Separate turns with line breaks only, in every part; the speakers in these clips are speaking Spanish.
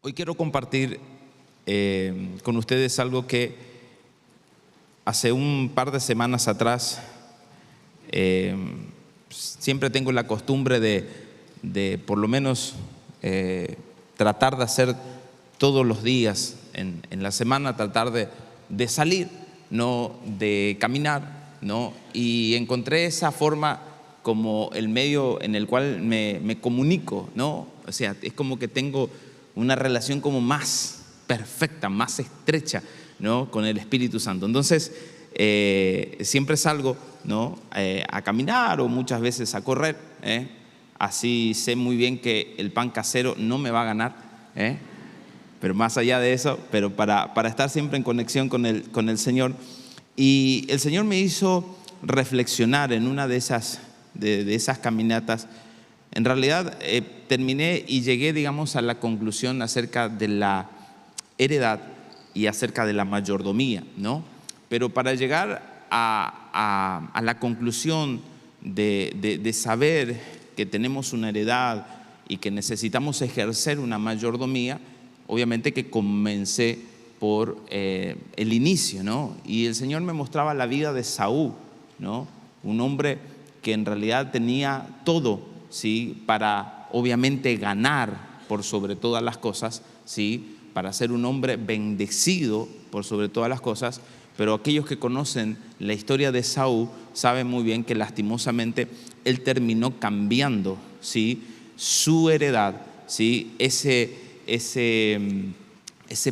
Hoy quiero compartir con ustedes algo que hace un par de semanas atrás siempre tengo la costumbre de por lo menos tratar de hacer todos los días en la semana, tratar de salir, ¿no? De caminar, ¿no? Y encontré esa forma como el medio en el cual me comunico, ¿no? O sea, es como que tengo una relación como más perfecta, más estrecha, ¿no? Con el Espíritu Santo. Entonces, siempre salgo, ¿no? A caminar o muchas veces a correr, Así sé muy bien que el pan casero no me va a ganar, Pero más allá de eso, pero para estar siempre en conexión con el Señor. Y el Señor me hizo reflexionar en una de esas caminatas. En realidad terminé y llegué, digamos, a la conclusión acerca de la heredad y acerca de la mayordomía, ¿no? Pero para llegar a la conclusión de saber que tenemos una heredad y que necesitamos ejercer una mayordomía, obviamente que comencé por el inicio, ¿no? Y el Señor me mostraba la vida de Saúl, ¿no? Un hombre que en realidad tenía todo, ¿sí? Para obviamente ganar por sobre todas las cosas, ¿sí? Para ser un hombre bendecido por sobre todas las cosas. Pero aquellos que conocen la historia de Saúl saben muy bien que lastimosamente él terminó cambiando, ¿sí? Su heredad, ¿sí? Ese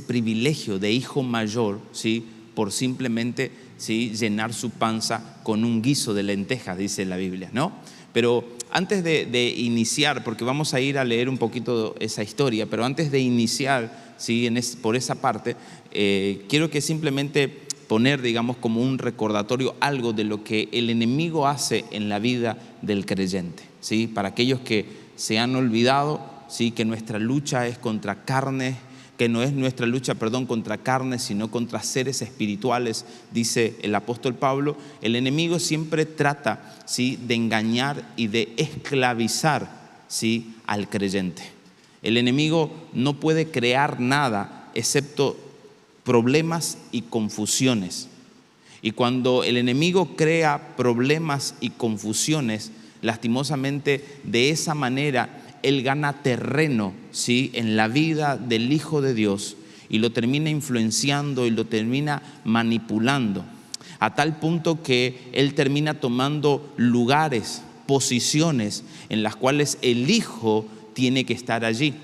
privilegio de hijo mayor, ¿sí? Por simplemente, ¿sí? Llenar su panza con un guiso de lentejas, dice la Biblia, ¿no? Pero antes de iniciar, porque vamos a ir a leer un poquito esa historia, pero antes de iniciar, ¿sí? Por esa parte, quiero que simplemente poner, digamos, como un recordatorio algo de lo que el enemigo hace en la vida del creyente, ¿sí? Para aquellos que se han olvidado, ¿sí? Que nuestra lucha es contra carne, que no es nuestra lucha, contra carne, sino contra seres espirituales, dice el apóstol Pablo. El enemigo siempre trata, ¿sí? De engañar y de esclavizar, ¿sí? Al creyente. El enemigo no puede crear nada excepto problemas y confusiones. Y cuando el enemigo crea problemas y confusiones, lastimosamente de esa manera él gana terreno, ¿sí? En la vida del Hijo de Dios y lo termina influenciando y lo termina manipulando, a tal punto que él termina tomando lugares, posiciones en las cuales el Hijo tiene que estar allí.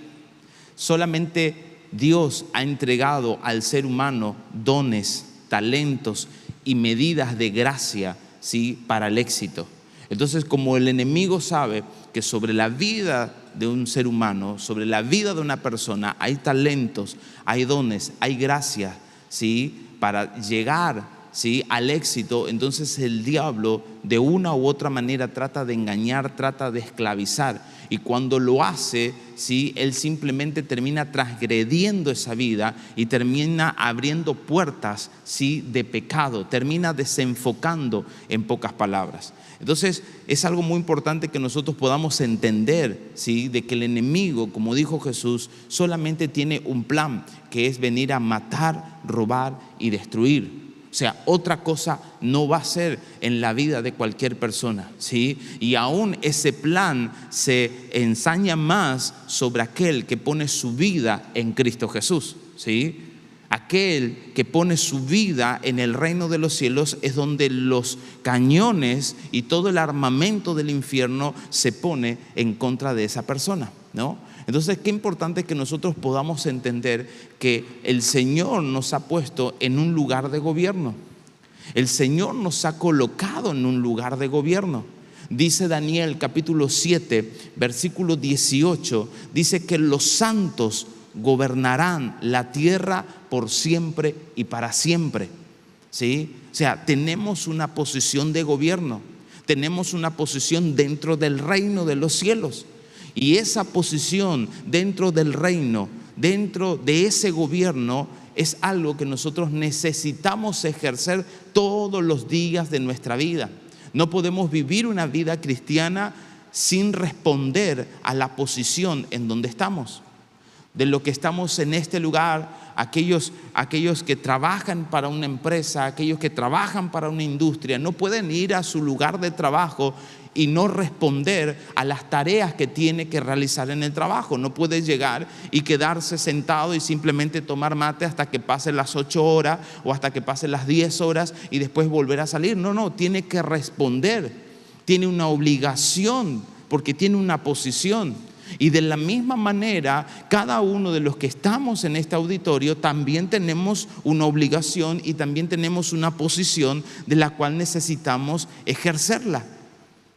Solamente Dios ha entregado al ser humano dones, talentos y medidas de gracia, ¿sí? Para el éxito. Entonces, como el enemigo sabe que sobre la vida de un ser humano, sobre la vida de una persona, hay talentos, hay dones, hay gracia, ¿sí? Para llegar, ¿sí? Al éxito, entonces el diablo de una u otra manera trata de engañar, trata de esclavizar. Y cuando lo hace, ¿sí? Él simplemente termina transgrediendo esa vida y termina abriendo puertas, ¿sí? De pecado, termina desenfocando, en pocas palabras. Entonces es algo muy importante que nosotros podamos entender, ¿sí? De que el enemigo, como dijo Jesús, solamente tiene un plan, que es venir a matar, robar y destruir. O sea, otra cosa no va a ser en la vida de cualquier persona, ¿sí? Y aún ese plan se ensaña más sobre aquel que pone su vida en Cristo Jesús, ¿sí? Aquel que pone su vida en el reino de los cielos es donde los cañones y todo el armamento del infierno se pone en contra de esa persona, ¿no? Entonces, qué importante que nosotros podamos entender que el Señor nos ha puesto en un lugar de gobierno. El Señor nos ha colocado en un lugar de gobierno. Dice Daniel capítulo 7, versículo 18, dice que los santos gobernarán la tierra por siempre y para siempre, ¿sí? O sea, tenemos una posición de gobierno, tenemos una posición dentro del reino de los cielos. Y esa posición dentro del reino, dentro de ese gobierno, es algo que nosotros necesitamos ejercer todos los días de nuestra vida. No podemos vivir una vida cristiana sin responder a la posición en donde estamos. de lo que estamos en este lugar, aquellos que trabajan para una empresa, aquellos que trabajan para una industria, no pueden ir a su lugar de trabajo y no responder a las tareas que tiene que realizar en el trabajo. No puede llegar y quedarse sentado y simplemente tomar mate hasta que pasen las 8 horas o hasta que pasen las 10 horas y después volver a salir. No, tiene que responder, tiene una obligación porque tiene una posición. Y de la misma manera, cada uno de los que estamos en este auditorio también tenemos una obligación y también tenemos una posición de la cual necesitamos ejercerla.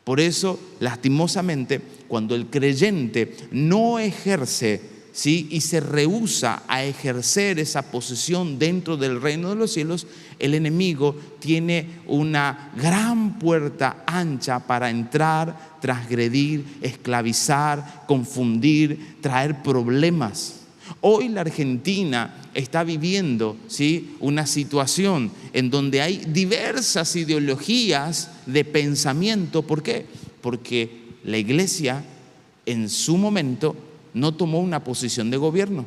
Por eso, lastimosamente, cuando el creyente no ejerce, ¿sí?, y se rehúsa a ejercer esa posición dentro del reino de los cielos, el enemigo tiene una gran puerta ancha para entrar, transgredir, esclavizar, confundir, traer problemas. Hoy la Argentina está viviendo, ¿sí?, una situación en donde hay diversas ideologías de pensamiento. ¿Por qué? Porque la iglesia en su momento no tomó una posición de gobierno.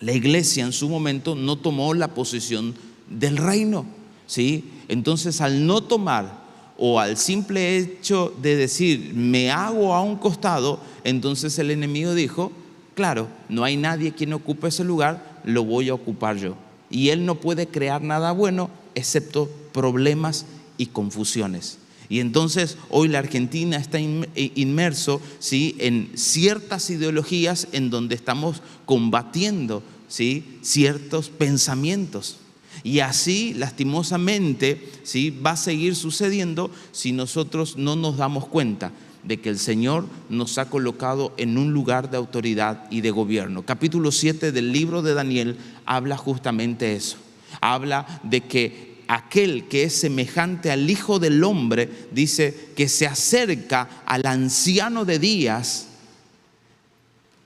La iglesia en su momento no tomó la posición del reino, ¿sí? Entonces, al no tomar o al simple hecho de decir me hago a un costado, entonces el enemigo dijo, claro, no hay nadie quien ocupe ese lugar, lo voy a ocupar yo. Y él no puede crear nada bueno excepto problemas y confusiones. Y entonces hoy la Argentina está inmerso, ¿sí?, en ciertas ideologías en donde estamos combatiendo, ¿sí?, ciertos pensamientos. Y así, lastimosamente, ¿sí?, va a seguir sucediendo si nosotros no nos damos cuenta de que el Señor nos ha colocado en un lugar de autoridad y de gobierno. Capítulo 7 del libro de Daniel habla justamente eso. Habla de que aquel que es semejante al Hijo del Hombre, dice que se acerca al anciano de días,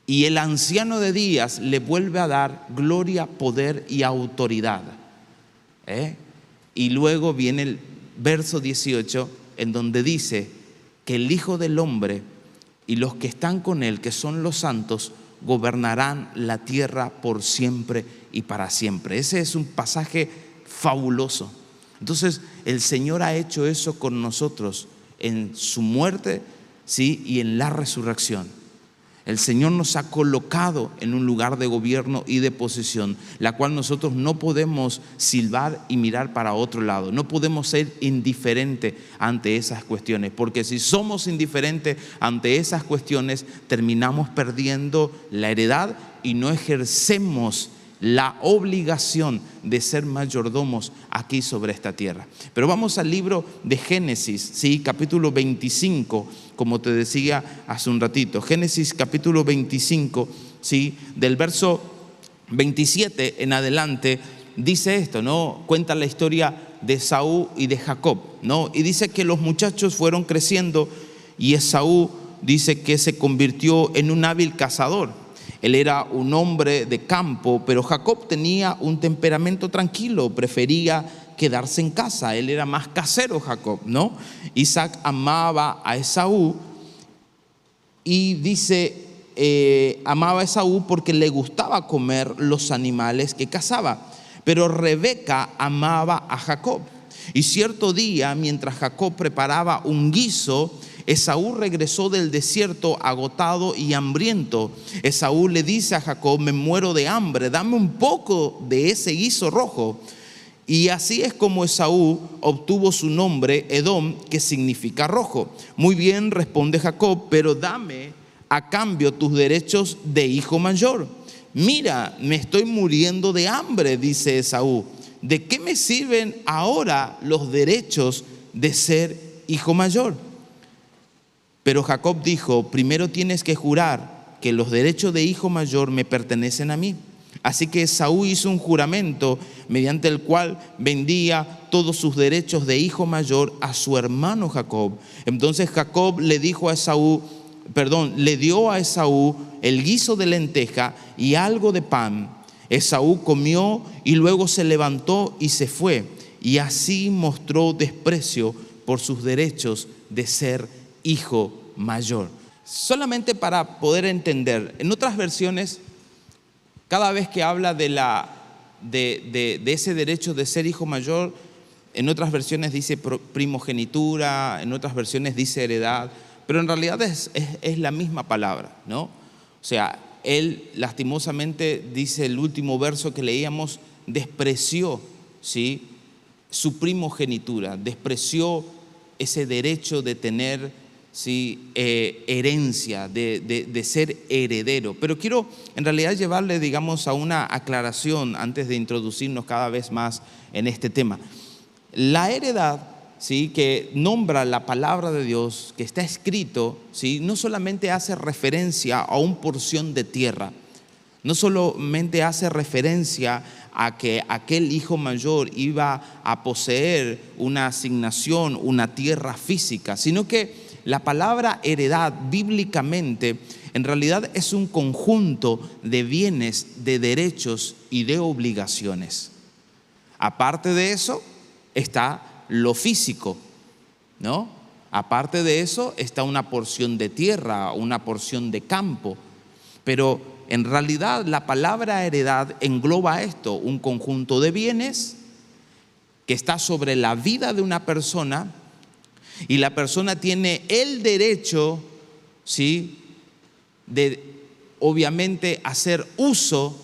y el anciano de días le vuelve a dar gloria, poder y autoridad. Y luego viene el verso 18 en donde dice que el Hijo del Hombre y los que están con él, que son los santos, gobernarán la tierra por siempre y para siempre. Ese es un pasaje fabuloso. Entonces el Señor ha hecho eso con nosotros en su muerte, ¿sí?, y en la resurrección. El Señor nos ha colocado en un lugar de gobierno y de posición, la cual nosotros no podemos silbar y mirar para otro lado. No podemos ser indiferentes ante esas cuestiones, porque si somos indiferentes ante esas cuestiones, terminamos perdiendo la heredad y no ejercemos la obligación de ser mayordomos aquí sobre esta tierra. Pero vamos al libro de Génesis, ¿sí?, capítulo 25, como te decía hace un ratito. Génesis capítulo 25, ¿sí?, del verso 27 en adelante, dice esto, ¿no? Cuenta la historia de Esaú y de Jacob, ¿no? Y dice que los muchachos fueron creciendo y Esaú dice que se convirtió en un hábil cazador. Él era un hombre de campo, pero Jacob tenía un temperamento tranquilo, prefería quedarse en casa. Él era más casero, Jacob, ¿no? Isaac amaba a Esaú y dice, amaba a Esaú porque le gustaba comer los animales que cazaba. Pero Rebeca amaba a Jacob. Y cierto día, mientras Jacob preparaba un guiso, Esaú regresó del desierto agotado y hambriento. Esaú le dice a Jacob, me muero de hambre, dame un poco de ese guiso rojo. Y así es como Esaú obtuvo su nombre Edom, que significa rojo. Muy bien, responde Jacob, pero dame a cambio tus derechos de hijo mayor. Mira, me estoy muriendo de hambre, dice Esaú. ¿De qué me sirven ahora los derechos de ser hijo mayor? Pero Jacob dijo, primero tienes que jurar que los derechos de hijo mayor me pertenecen a mí. Así que Esaú hizo un juramento mediante el cual vendía todos sus derechos de hijo mayor a su hermano Jacob. Entonces Jacob le dio a Esaú el guiso de lenteja y algo de pan. Esaú comió y luego se levantó y se fue. Y así mostró desprecio por sus derechos de ser hijo mayor. Solamente para poder entender, en otras versiones Cada vez que habla de ese derecho de ser hijo mayor, en otras versiones dice primogenitura, en otras versiones dice heredad, pero en realidad es la misma palabra, ¿no? O sea, él lastimosamente, dice el último verso que leíamos, despreció, ¿sí?, su primogenitura, despreció ese derecho de tener, ¿sí?, herencia, de ser heredero. Pero quiero en realidad llevarle, digamos, a una aclaración antes de introducirnos cada vez más en este tema. La heredad, ¿sí?, que nombra la palabra de Dios, que está escrito, ¿sí?, no solamente hace referencia a una porción de tierra, no solamente hace referencia a que aquel hijo mayor iba a poseer una asignación, una tierra física, sino que la palabra heredad bíblicamente en realidad es un conjunto de bienes, de derechos y de obligaciones. Aparte de eso está lo físico, ¿no? Aparte de eso está una porción de tierra, una porción de campo. Pero en realidad la palabra heredad engloba esto, un conjunto de bienes que está sobre la vida de una persona, y la persona tiene el derecho, ¿sí?, de obviamente hacer uso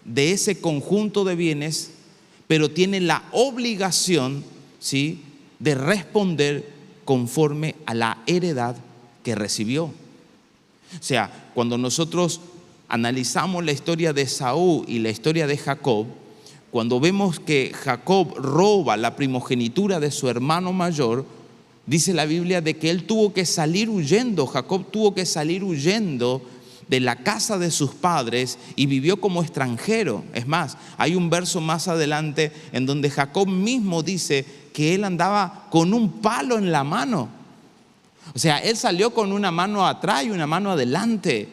de ese conjunto de bienes, pero tiene la obligación, ¿sí?, de responder conforme a la heredad que recibió. O sea, cuando nosotros analizamos la historia de Esaú y la historia de Jacob, cuando vemos que Jacob roba la primogenitura de su hermano mayor, dice la Biblia de que él tuvo que salir huyendo. Jacob tuvo que salir huyendo de la casa de sus padres y vivió como extranjero. Es más, hay un verso más adelante en donde Jacob mismo dice que él andaba con un palo en la mano. O sea, él salió con una mano atrás y una mano adelante.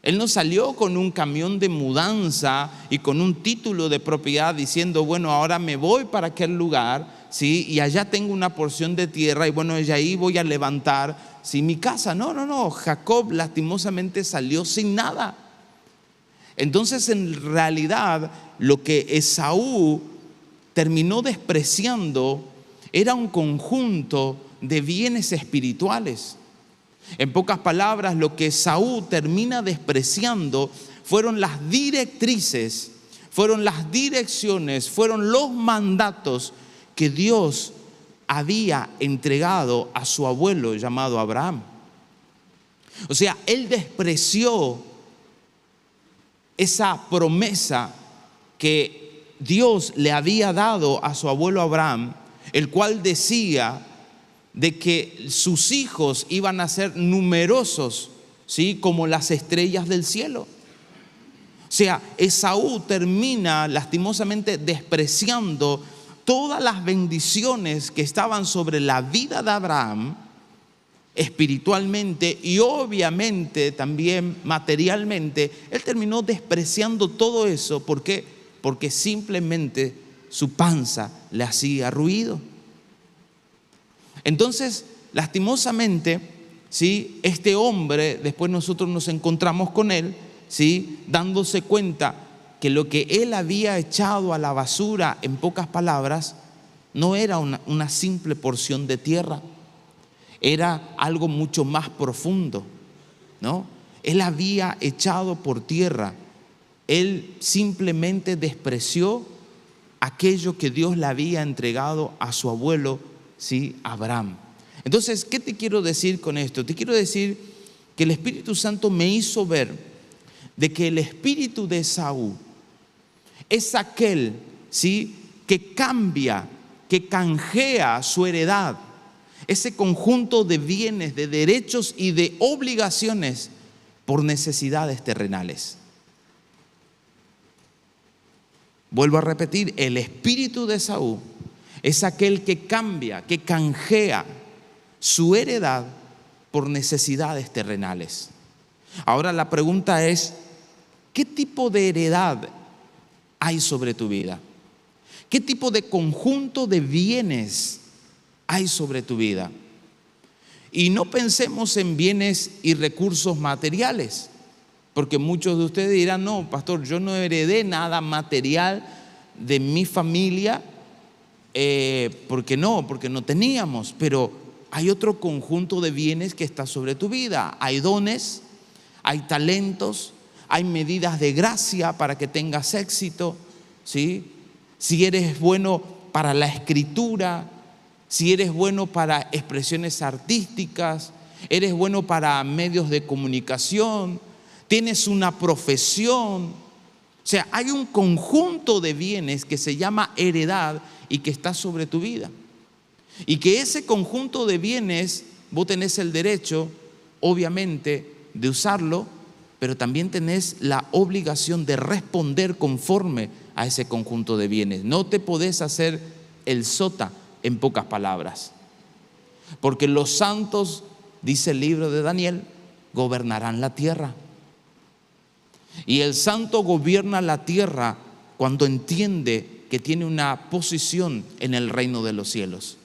Él no salió con un camión de mudanza y con un título de propiedad diciendo, bueno, ahora me voy para aquel lugar, ¿sí?, y allá tengo una porción de tierra y bueno, y ahí voy a levantar, ¿sí?, mi casa. No. Jacob lastimosamente salió sin nada. Entonces, en realidad, lo que Esaú terminó despreciando era un conjunto de bienes espirituales. En pocas palabras, lo que Esaú termina despreciando fueron las directrices, fueron las direcciones, fueron los mandatos que Dios había entregado a su abuelo llamado Abraham. O sea, él despreció esa promesa que Dios le había dado a su abuelo Abraham, el cual decía de que sus hijos iban a ser numerosos, ¿sí?, como las estrellas del cielo. O sea, Esaú termina lastimosamente despreciando todas las bendiciones que estaban sobre la vida de Abraham espiritualmente y obviamente también materialmente. Él terminó despreciando todo eso. ¿Por qué? Porque simplemente su panza le hacía ruido. Entonces, lastimosamente, ¿sí?, este hombre, después nosotros nos encontramos con él, ¿sí?, dándose cuenta que lo que él había echado a la basura, en pocas palabras, no era una simple porción de tierra, era algo mucho más profundo, ¿no? Él había echado por tierra, él simplemente despreció aquello que Dios le había entregado a su abuelo, ¿sí?, Abraham. Entonces, ¿qué te quiero decir con esto? Te quiero decir que el Espíritu Santo me hizo ver de que el espíritu de Esaú es aquel, ¿sí?, que cambia, que canjea su heredad, ese conjunto de bienes, de derechos y de obligaciones por necesidades terrenales. Vuelvo a repetir, el espíritu de Esaú es aquel que cambia, que canjea su heredad por necesidades terrenales. Ahora la pregunta es, ¿qué tipo de heredad hay sobre tu vida? ¿Qué tipo de conjunto de bienes hay sobre tu vida? Y no pensemos en bienes y recursos materiales, Porque muchos de ustedes dirán, no, pastor, yo no heredé nada material de mi familia, porque no teníamos. Pero hay otro conjunto de bienes que está sobre tu vida. Hay dones, hay talentos, hay medidas de gracia para que tengas éxito, ¿sí? Si eres bueno para la escritura, si eres bueno para expresiones artísticas, eres bueno para medios de comunicación, tienes una profesión. O sea, hay un conjunto de bienes que se llama heredad y que está sobre tu vida. Y que ese conjunto de bienes, vos tenés el derecho, obviamente, de usarlo, pero también tenés la obligación de responder conforme a ese conjunto de bienes. No te podés hacer el sota, en pocas palabras. Porque los santos, dice el libro de Daniel, gobernarán la tierra. Y el santo gobierna la tierra cuando entiende que tiene una posición en el reino de los cielos.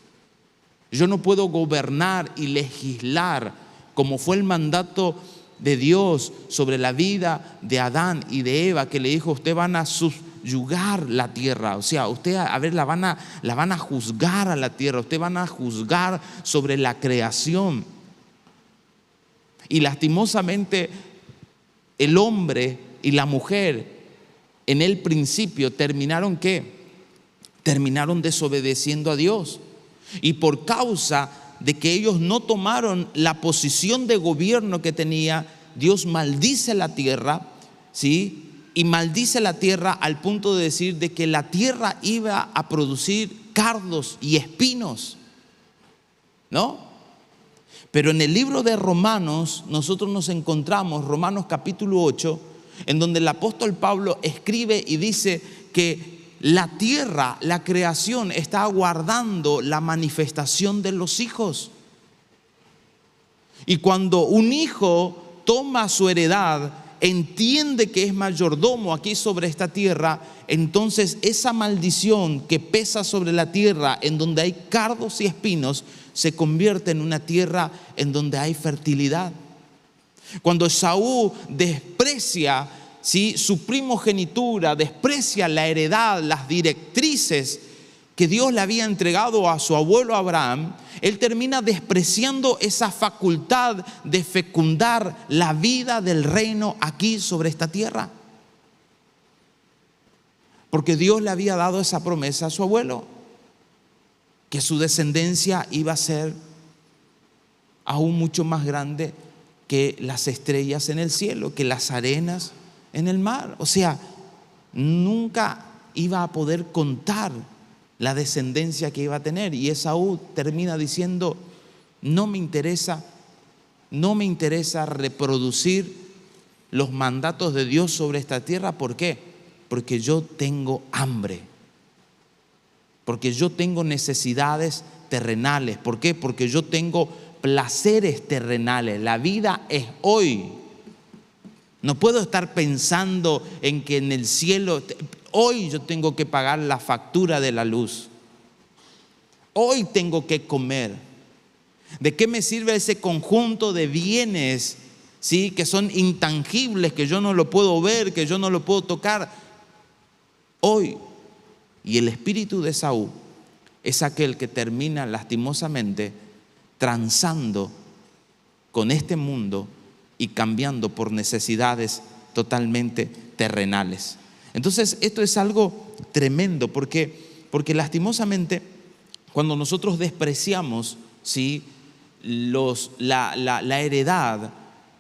Yo no puedo gobernar y legislar como fue el mandato de Dios sobre la vida de Adán y de Eva, que le dijo: ustedes van a subyugar la tierra. O sea, ustedes la van a juzgar a la tierra, ustedes van a juzgar sobre la creación. Y lastimosamente el hombre y la mujer en el principio terminaron ¿qué? Terminaron desobedeciendo a Dios. Y por causa de que ellos no tomaron la posición de gobierno que tenía, Dios maldice la tierra, ¿sí? Y maldice la tierra al punto de decir de que la tierra iba a producir cardos y espinos, ¿no? Pero en el libro de Romanos nosotros nos encontramos, Romanos capítulo 8, en donde el apóstol Pablo escribe y dice que la tierra, la creación, está aguardando la manifestación de los hijos. Y cuando un hijo toma su heredad, entiende que es mayordomo aquí sobre esta tierra, entonces esa maldición que pesa sobre la tierra, en donde hay cardos y espinos, se convierte en una tierra en donde hay fertilidad. Cuando Esaú desprecia, ¿sí?, su primogenitura, desprecia la heredad, las directrices que Dios le había entregado a su abuelo Abraham, él termina despreciando esa facultad de fecundar la vida del reino aquí sobre esta tierra. Porque Dios le había dado esa promesa a su abuelo, que su descendencia iba a ser aún mucho más grande que las estrellas en el cielo, que las arenas en el mar. O sea, nunca iba a poder contar la descendencia que iba a tener. Y Esaú termina diciendo: no me interesa reproducir los mandatos de Dios sobre esta tierra. ¿Por qué? Porque yo tengo hambre, porque yo tengo necesidades terrenales. ¿Por qué? Porque yo tengo placeres terrenales. La vida es hoy. No puedo estar pensando en que en el cielo, hoy yo tengo que pagar la factura de la luz. Hoy tengo que comer. ¿De qué me sirve ese conjunto de bienes, ¿sí?, que son intangibles, que yo no lo puedo ver, que yo no lo puedo tocar? Hoy. Y el espíritu de Esaú es aquel que termina lastimosamente transando con este mundo y cambiando por necesidades totalmente terrenales. Entonces esto es algo tremendo, porque lastimosamente cuando nosotros despreciamos, ¿sí?, la heredad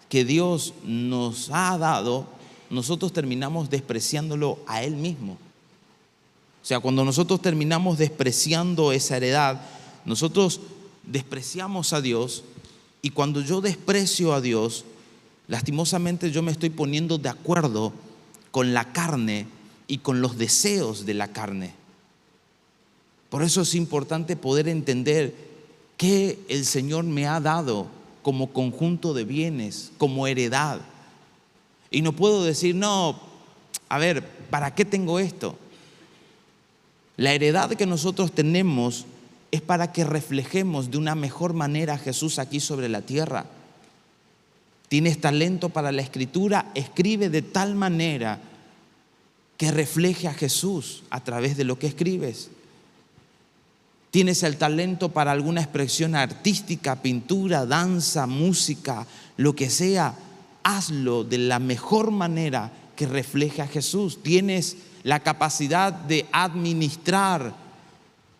que Dios nos ha dado, nosotros terminamos despreciándolo a Él mismo. O sea, cuando nosotros terminamos despreciando esa heredad, nosotros despreciamos a Dios. Y cuando yo desprecio a Dios, lastimosamente yo me estoy poniendo de acuerdo con la carne y con los deseos de la carne. Por eso es importante poder entender que el Señor me ha dado como conjunto de bienes, como heredad. Y no puedo decir: no, a ver, ¿para qué tengo esto? La heredad que nosotros tenemos es para que reflejemos de una mejor manera a Jesús aquí sobre la tierra. Tienes talento para la escritura, escribe de tal manera que refleje a Jesús a través de lo que escribes. Tienes el talento para alguna expresión artística, pintura, danza, música, lo que sea, hazlo de la mejor manera que refleje a Jesús. Tienes la capacidad de administrar,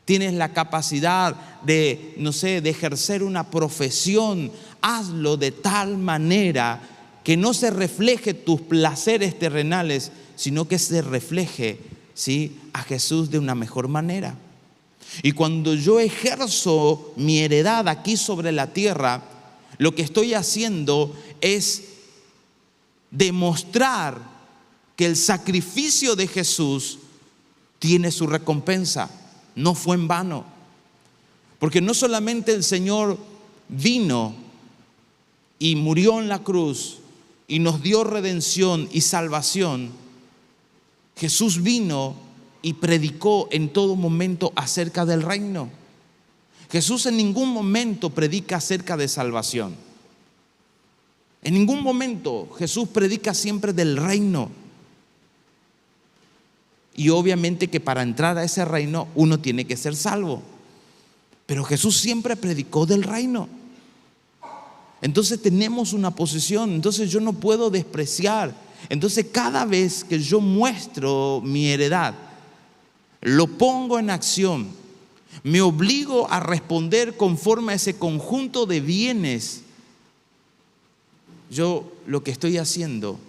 tienes la capacidad de, de ejercer una profesión. Hazlo de tal manera que no se refleje tus placeres terrenales, sino que se refleje, ¿sí?, a Jesús de una mejor manera. Y cuando yo ejerzo mi heredad aquí sobre la tierra, lo que estoy haciendo es demostrar que el sacrificio de Jesús tiene su recompensa, no fue en vano. Porque no solamente el Señor vino y murió en la cruz y nos dio redención y salvación, Jesús vino y predicó en todo momento acerca del reino. Jesús en ningún momento predica acerca de salvación. En ningún momento. Jesús predica siempre del reino. Y obviamente que para entrar a ese reino uno tiene que ser salvo. Pero Jesús siempre predicó del reino. Entonces tenemos una posición. Entonces yo no puedo despreciar. Entonces cada vez que yo muestro mi heredad, lo pongo en acción, me obligo a responder conforme a ese conjunto de bienes. Yo lo que estoy haciendo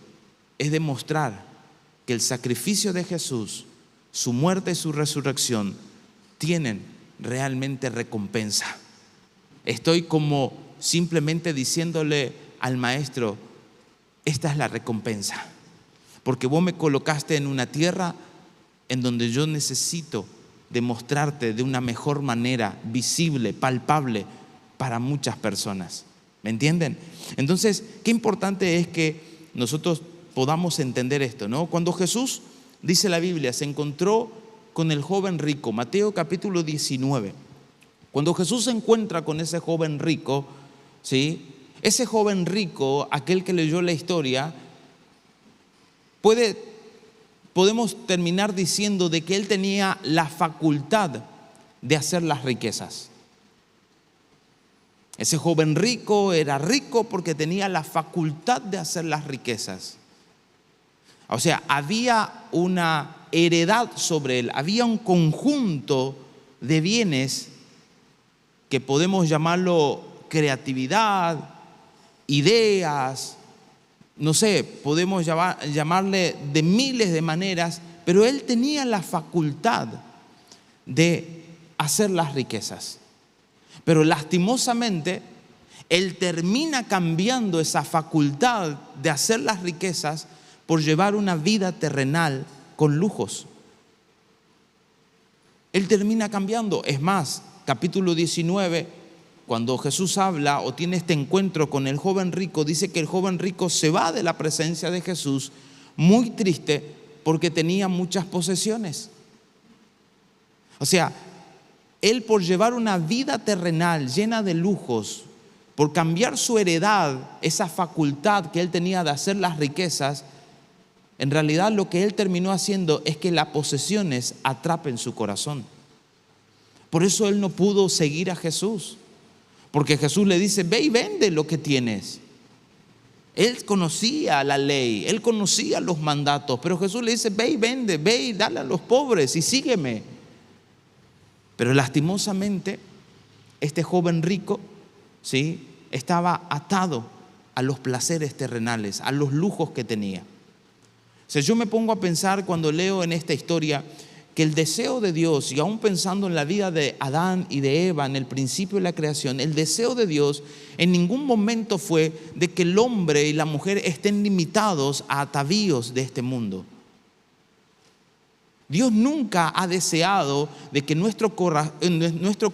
es demostrar que el sacrificio de Jesús, su muerte y su resurrección tienen realmente recompensa. Estoy como simplemente diciéndole al maestro: esta es la recompensa, porque vos me colocaste en una tierra en donde yo necesito demostrarte de una mejor manera, visible, palpable para muchas personas. ¿Me entienden? Entonces, qué importante es que nosotros podamos entender esto, ¿no? Cuando Jesús, dice la Biblia, se encontró con el joven rico, Mateo capítulo 19. Cuando Jesús se encuentra con ese joven rico, ¿sí?, ese joven rico, aquel que leyó la historia, podemos terminar diciendo de que él tenía la facultad de hacer las riquezas. Ese joven rico era rico porque tenía la facultad de hacer las riquezas. O sea, había una heredad sobre él, había un conjunto de bienes que podemos llamarlo creatividad, ideas, podemos llamarle de miles de maneras, pero él tenía la facultad de hacer las riquezas. Pero lastimosamente, él termina cambiando esa facultad de hacer las riquezas por llevar una vida terrenal con lujos. Él termina cambiando. Es más, capítulo 19, cuando Jesús habla o tiene este encuentro con el joven rico, dice que el joven rico se va de la presencia de Jesús muy triste porque tenía muchas posesiones. O sea, él, por llevar una vida terrenal llena de lujos, por cambiar su heredad, esa facultad que él tenía de hacer las riquezas, en realidad lo que él terminó haciendo es que las posesiones atrapen su corazón. Por eso él no pudo seguir a Jesús, porque Jesús le dice: ve y vende lo que tienes. Él conocía la ley, él conocía los mandatos, pero Jesús le dice: ve y vende, ve y dale a los pobres y sígueme. Pero lastimosamente, este joven rico, ¿sí?, estaba atado a los placeres terrenales, a los lujos que tenía. O sea, yo me pongo a pensar cuando leo en esta historia que el deseo de Dios, y aún pensando en la vida de Adán y de Eva en el principio de la creación, el deseo de Dios en ningún momento fue de que el hombre y la mujer estén limitados a atavíos de este mundo. Dios nunca ha deseado de que nuestro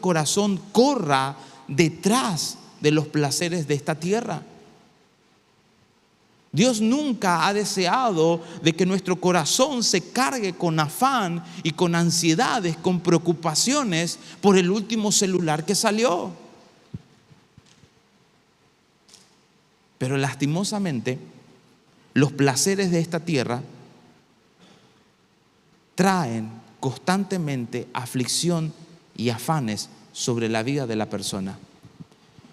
corazón corra detrás de los placeres de esta tierra. Dios nunca ha deseado de que nuestro corazón se cargue con afán y con ansiedades, con preocupaciones por el último celular que salió. Pero lastimosamente, los placeres de esta tierra traen constantemente aflicción y afanes sobre la vida de la persona.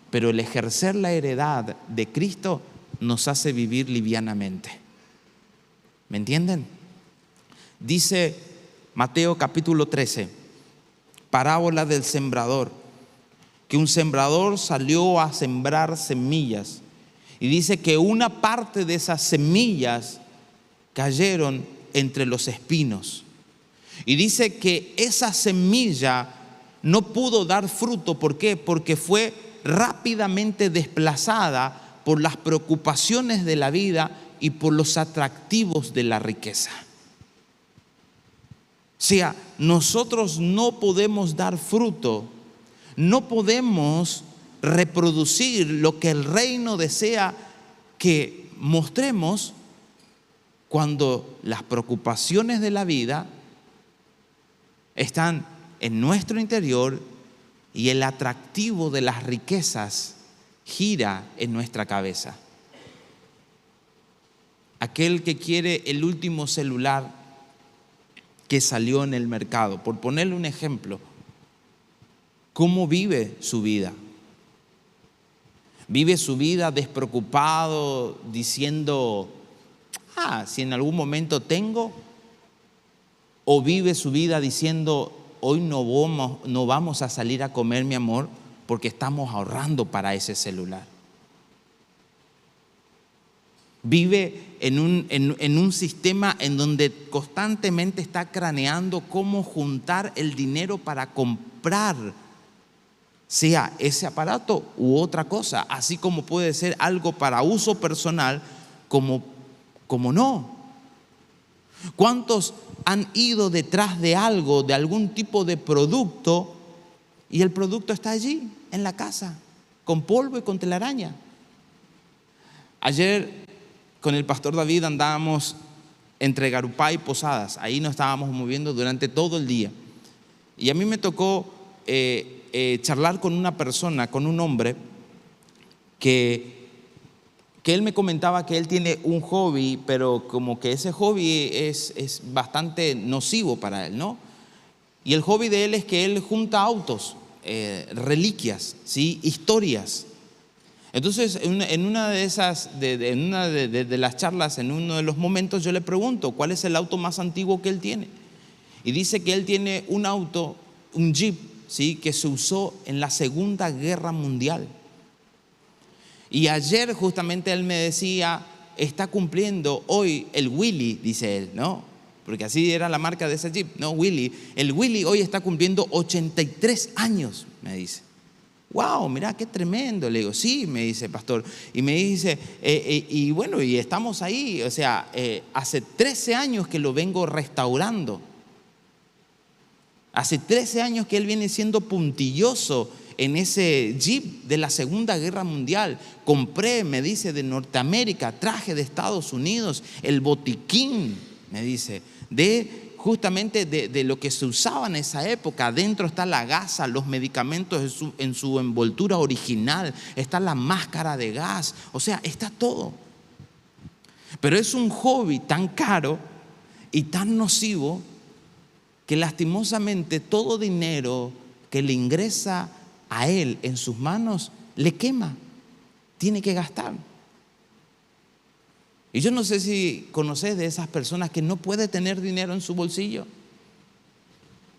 Pero el ejercer la heredad de Cristo nos hace vivir livianamente. ¿Me entienden? Dice Mateo capítulo 13, parábola del sembrador, que un sembrador salió a sembrar semillas. Y dice que una parte de esas semillas cayeron entre los espinos. Y dice que esa semilla no pudo dar fruto. ¿Por qué? Porque fue rápidamente desplazada por las preocupaciones de la vida y por los atractivos de la riqueza. O sea, nosotros no podemos dar fruto, no podemos reproducir lo que el reino desea que mostremos cuando las preocupaciones de la vida están en nuestro interior y el atractivo de las riquezas gira en nuestra cabeza. Aquel que quiere el último celular que salió en el mercado, por ponerle un ejemplo, ¿cómo vive su vida? ¿Vive su vida despreocupado, diciendo, si en algún momento tengo? ¿O vive su vida diciendo, hoy no vamos a salir a comer, mi amor, porque estamos ahorrando para ese celular? Vive en un sistema en donde constantemente está craneando cómo juntar el dinero para comprar, sea ese aparato u otra cosa, así como puede ser algo para uso personal, como no. ¿Cuántos han ido detrás de algo, de algún tipo de producto, y el producto está allí, en la casa, con polvo y con telaraña? Ayer con el pastor David andábamos entre Garupá y Posadas. Ahí nos estábamos moviendo durante todo el día. Y a mí me tocó charlar con una persona, con un hombre, que él me comentaba que él tiene un hobby, pero como que ese hobby es bastante nocivo para él, ¿no? Y el hobby de él es que él junta autos, reliquias, ¿sí? Historias. Entonces, en una de esas, en una de las charlas, en uno de los momentos, yo le pregunto, ¿cuál es el auto más antiguo que él tiene? Y dice que él tiene un auto, un Jeep, ¿sí? Que se usó en la Segunda Guerra Mundial. Y ayer justamente él me decía, está cumpliendo hoy el Willy, dice él, ¿no? Porque así era la marca de ese Jeep, ¿no? Willy. El Willy hoy está cumpliendo 83 años, me dice. Wow, mira qué tremendo. Le digo, sí, me dice, pastor. Y me dice, y bueno, y estamos ahí. O sea, hace 13 años que lo vengo restaurando. Hace 13 años que él viene siendo puntilloso en ese Jeep de la Segunda Guerra Mundial. Compré, me dice, de Norteamérica, traje de Estados Unidos, el botiquín, me dice, justamente de lo que se usaba en esa época. Adentro está la gasa, los medicamentos en su envoltura original, está la máscara de gas, o sea, está todo. Pero es un hobby tan caro y tan nocivo que lastimosamente todo dinero que le ingresa a él en sus manos le quema, tiene que gastar. Y yo no sé si conoces de esas personas que no puede tener dinero en su bolsillo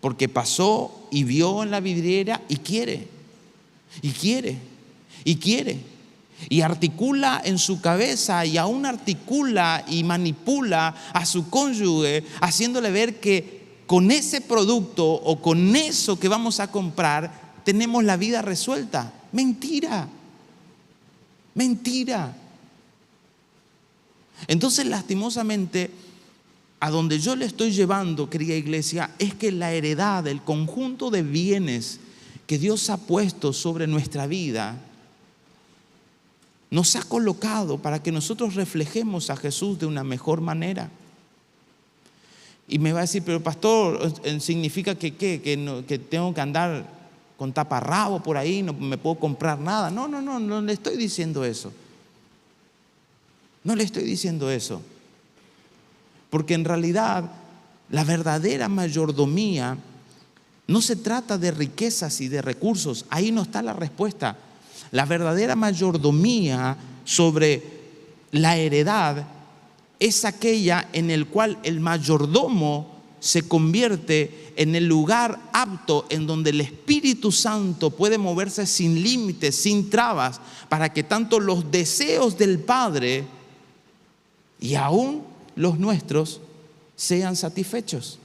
porque pasó y vio en la vidriera y quiere, y articula en su cabeza, y aún articula y manipula a su cónyuge, haciéndole ver que con ese producto o con eso que vamos a comprar tenemos la vida resuelta. Mentira. Entonces, lastimosamente, a donde yo le estoy llevando, querida iglesia, es que la heredad, el conjunto de bienes que Dios ha puesto sobre nuestra vida, nos ha colocado para que nosotros reflejemos a Jesús de una mejor manera. Y me va a decir, pero pastor, ¿significa que tengo que andar con taparrabo por ahí, no me puedo comprar nada? No le estoy diciendo eso. No le estoy diciendo eso. Porque en realidad la verdadera mayordomía no se trata de riquezas y de recursos. Ahí no está la respuesta. La verdadera mayordomía sobre la heredad es aquella en el cual el mayordomo se convierte en el lugar apto en donde el Espíritu Santo puede moverse sin límites, sin trabas, para que tanto los deseos del Padre y aún los nuestros sean satisfechos.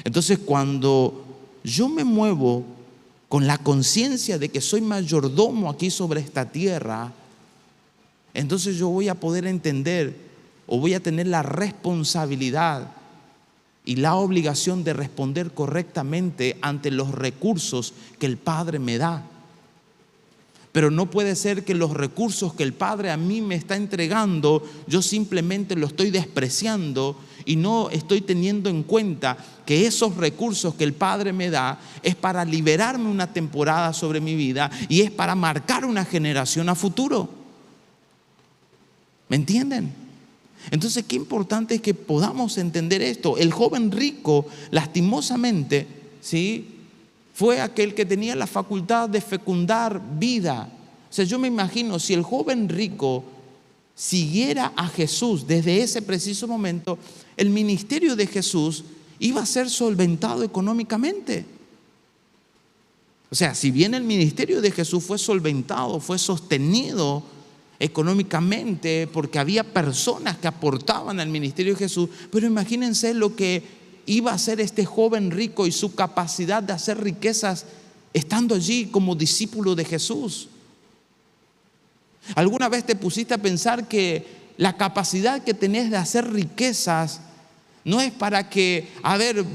Entonces, cuando yo me muevo con la conciencia de que soy mayordomo aquí sobre esta tierra, entonces yo voy a poder entender o voy a tener la responsabilidad y la obligación de responder correctamente ante los recursos que el Padre me da. Pero no puede ser que los recursos que el Padre a mí me está entregando, yo simplemente lo estoy despreciando y no estoy teniendo en cuenta que esos recursos que el Padre me da es para liberarme una temporada sobre mi vida y es para marcar una generación a futuro. ¿Me entienden? Entonces, qué importante es que podamos entender esto. El joven rico, lastimosamente, ¿sí?, fue aquel que tenía la facultad de fecundar vida. O sea, yo me imagino, si el joven rico siguiera a Jesús desde ese preciso momento, el ministerio de Jesús iba a ser solventado económicamente. O sea, si bien el ministerio de Jesús fue solventado, fue sostenido económicamente porque había personas que aportaban al ministerio de Jesús, pero imagínense lo que iba a ser este joven rico y su capacidad de hacer riquezas estando allí como discípulo de Jesús. ¿Alguna vez te pusiste a pensar que la capacidad que tenés de hacer riquezas no es para que,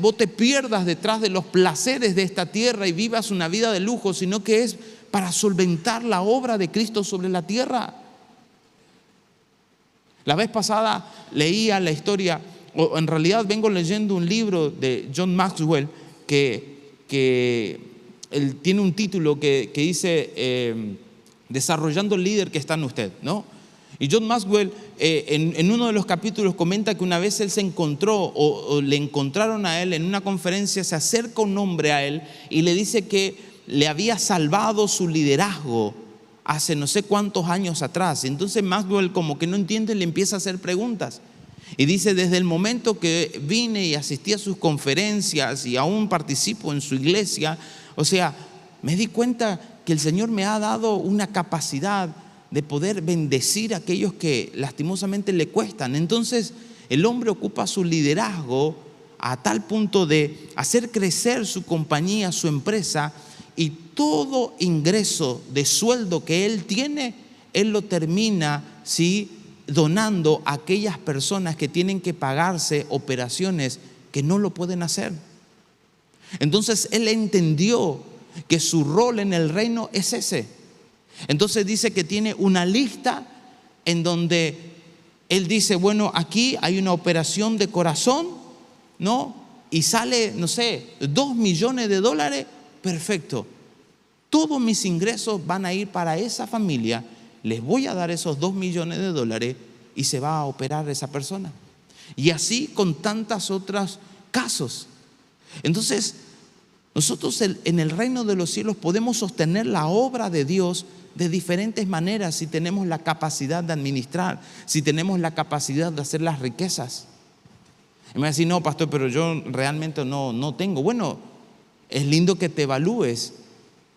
vos te pierdas detrás de los placeres de esta tierra y vivas una vida de lujo, sino que es para solventar la obra de Cristo sobre la tierra? La vez pasada leía la historia, o en realidad vengo leyendo un libro de John Maxwell que él tiene un título que dice Desarrollando el líder que está en usted, ¿no? Y John Maxwell en uno de los capítulos comenta que una vez él se encontró o le encontraron a él en una conferencia, se acerca un hombre a él y le dice que le había salvado su liderazgo hace no sé cuántos años atrás. Entonces Maxwell, como que no entiende, le empieza a hacer preguntas. Y dice, desde el momento que vine y asistí a sus conferencias y aún participo en su iglesia, o sea, me di cuenta que el Señor me ha dado una capacidad de poder bendecir a aquellos que lastimosamente le cuestan. Entonces el hombre ocupa su liderazgo a tal punto de hacer crecer su compañía, su empresa, y todo ingreso de sueldo que él tiene, él lo termina, ¿sí?, donando a aquellas personas que tienen que pagarse operaciones que no lo pueden hacer. Entonces él entendió que su rol en el reino es ese. Entonces dice que tiene una lista en donde él dice, bueno, aquí hay una operación de corazón, ¿no? Y sale, no sé, $2 millones, perfecto. Todos mis ingresos van a ir para esa familia. Les voy a dar esos $2 millones y se va a operar esa persona. Y así con tantos otros casos. Entonces, nosotros en el reino de los cielos podemos sostener la obra de Dios de diferentes maneras si tenemos la capacidad de administrar, si tenemos la capacidad de hacer las riquezas. Y me va a decir, no, pastor, pero yo realmente no tengo. Bueno, es lindo que te evalúes.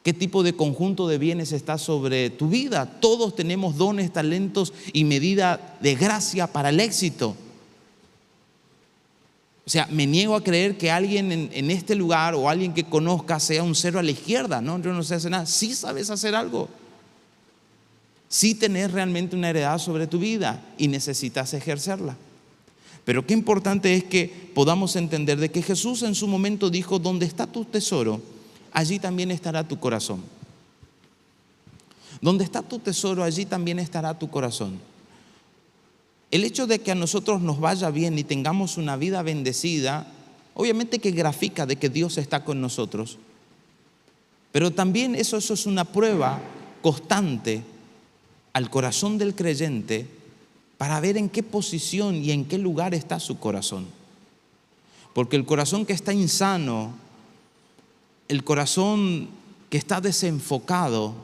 ¿Qué tipo de conjunto de bienes está sobre tu vida? Todos tenemos dones, talentos y medida de gracia para el éxito. O sea, me niego a creer que alguien en este lugar o alguien que conozca sea un cero a la izquierda. No, yo no sé hacer nada. Sí sabes hacer algo. Sí tenés realmente una heredad sobre tu vida y necesitas ejercerla. Pero qué importante es que podamos entender de que Jesús en su momento dijo, donde está tu tesoro, allí también estará tu corazón. Donde está tu tesoro, allí también estará tu corazón. El hecho de que a nosotros nos vaya bien y tengamos una vida bendecida, obviamente que grafica de que Dios está con nosotros. Pero también eso es una prueba constante al corazón del creyente para ver en qué posición y en qué lugar está su corazón. Porque el corazón que está insano, el corazón que está desenfocado,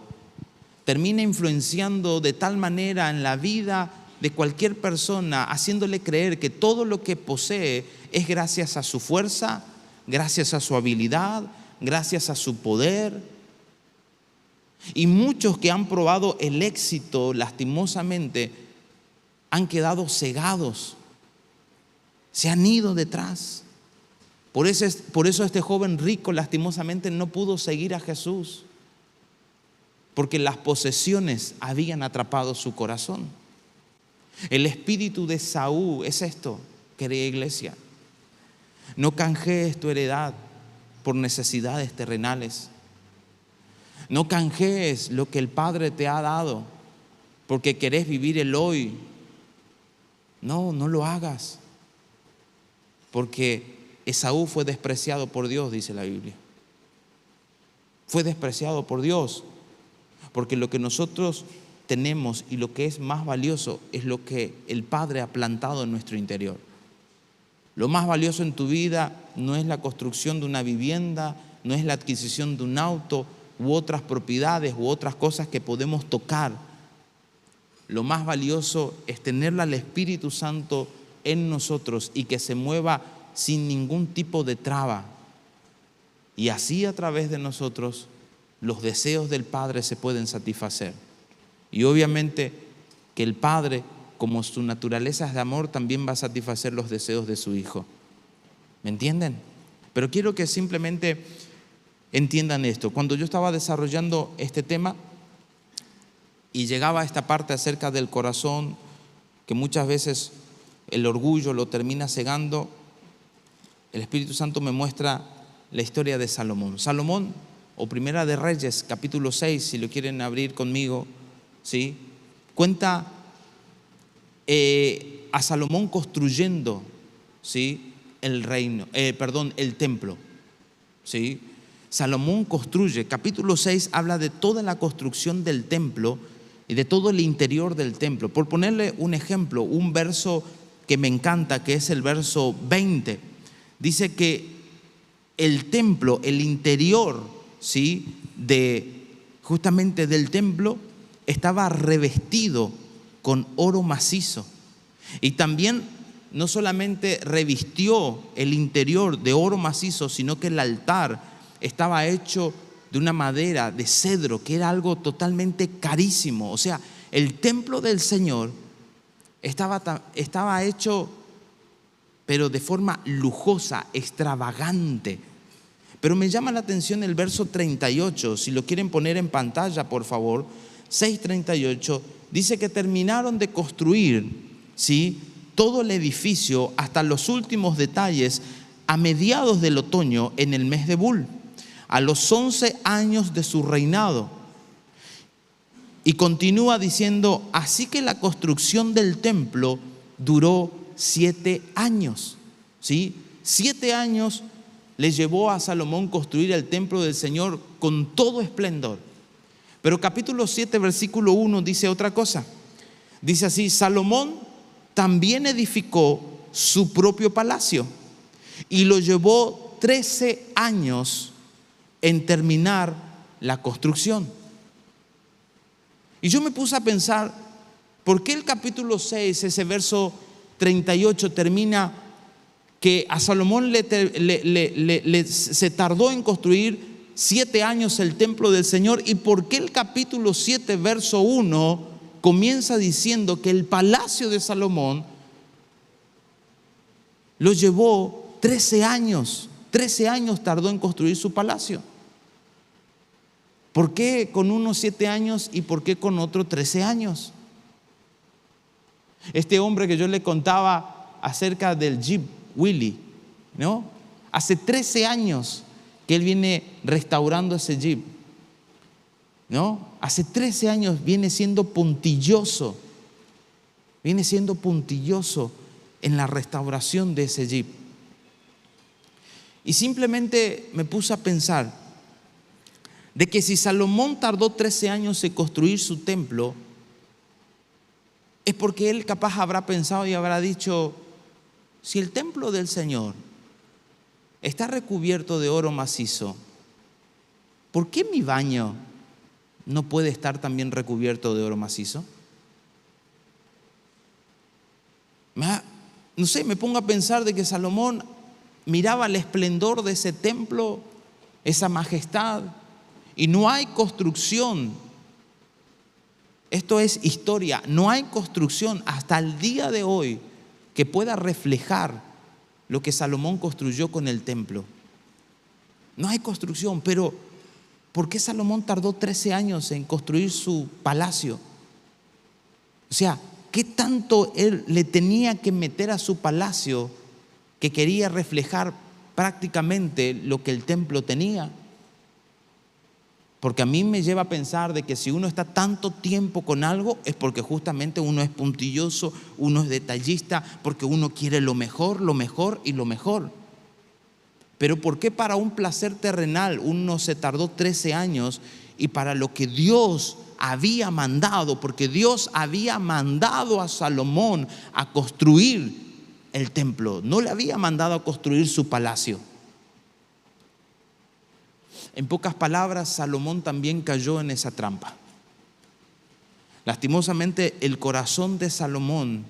termina influenciando de tal manera en la vida de cualquier persona, haciéndole creer que todo lo que posee es gracias a su fuerza, gracias a su habilidad, gracias a su poder. Y muchos que han probado el éxito, lastimosamente, han quedado cegados, se han ido detrás. Por eso este joven rico lastimosamente no pudo seguir a Jesús, porque las posesiones habían atrapado su corazón. El espíritu de Esaú es esto, querida iglesia. No canjees tu heredad por necesidades terrenales. No canjees lo que el Padre te ha dado porque querés vivir el hoy. No lo hagas, porque Esaú fue despreciado por Dios, dice la Biblia. Fue despreciado por Dios, porque lo que nosotros tenemos y lo que es más valioso es lo que el Padre ha plantado en nuestro interior. Lo más valioso en tu vida no es la construcción de una vivienda, no es la adquisición de un auto u otras propiedades u otras cosas que podemos tocar. Lo más valioso es tenerle al Espíritu Santo en nosotros y que se mueva sin ningún tipo de traba. Y así a través de nosotros los deseos del Padre se pueden satisfacer. Y obviamente que el Padre, como su naturaleza es de amor, también va a satisfacer los deseos de su Hijo. ¿Me entienden? Pero quiero que simplemente entiendan esto. Cuando yo estaba desarrollando este tema y llegaba a esta parte acerca del corazón, que muchas veces el orgullo lo termina cegando, el Espíritu Santo me muestra la historia de Salomón. Salomón, o Primera de Reyes, capítulo 6, si lo quieren abrir conmigo, ¿sí? Cuenta a Salomón construyendo, ¿sí? el templo, ¿sí? Salomón construye, capítulo 6 habla de toda la construcción del templo y de todo el interior del templo. Por ponerle un ejemplo, un verso que me encanta, que es el verso 20, dice que el templo, el interior, ¿sí? Justamente del templo, estaba revestido con oro macizo. Y también no solamente revistió el interior de oro macizo, sino que el altar estaba hecho de una madera de cedro, que era algo totalmente carísimo. O sea, el templo del Señor estaba hecho, pero de forma lujosa, extravagante. Pero me llama la atención el verso 38, si lo quieren poner en pantalla, por favor. 6:38, dice que terminaron de construir, ¿sí?, todo el edificio hasta los últimos detalles a mediados del otoño en el mes de Bul, a los 11 años de su reinado. Y continúa diciendo, así que la construcción del templo duró 7 años, ¿sí? 7 años le llevó a Salomón construir el templo del Señor con todo esplendor. Pero capítulo 7, versículo 1 dice otra cosa. Dice así, Salomón también edificó su propio palacio y lo llevó 13 años en terminar la construcción. Y yo me puse a pensar, ¿por qué el capítulo 6, ese verso 38 termina que a Salomón se tardó en construir 7 años el templo del Señor? ¿Y por qué el capítulo 7, verso 1 comienza diciendo que el palacio de Salomón lo llevó 13 años? 13 años tardó en construir su palacio. ¿Por qué con unos 7 años y por qué con otro 13 años? Este hombre que yo le contaba acerca del Jeep Willy, ¿no? Hace 13 años que él viene restaurando ese Jeep, ¿no? Hace 13 años viene siendo puntilloso en la restauración de ese Jeep. Y simplemente me puse a pensar de que si Salomón tardó 13 años en construir su templo, es porque él capaz habrá pensado y habrá dicho: si el templo del Señor está recubierto de oro macizo, ¿por qué mi baño no puede estar también recubierto de oro macizo? No sé, me pongo a pensar de que Salomón miraba el esplendor de ese templo, esa majestad, y no hay construcción. Esto es historia. No hay construcción hasta el día de hoy que pueda reflejar lo que Salomón construyó con el templo. No hay construcción, pero ¿por qué Salomón tardó 13 años en construir su palacio? O sea, ¿qué tanto él le tenía que meter a su palacio que quería reflejar prácticamente lo que el templo tenía? Porque a mí me lleva a pensar de que si uno está tanto tiempo con algo es porque justamente uno es puntilloso, uno es detallista, porque uno quiere lo mejor y lo mejor. Pero ¿por qué para un placer terrenal uno se tardó 13 años y para lo que Dios había mandado? Porque Dios había mandado a Salomón a construir el templo, no le había mandado a construir su palacio. En pocas palabras, Salomón también cayó en esa trampa. Lastimosamente, el corazón de Salomón,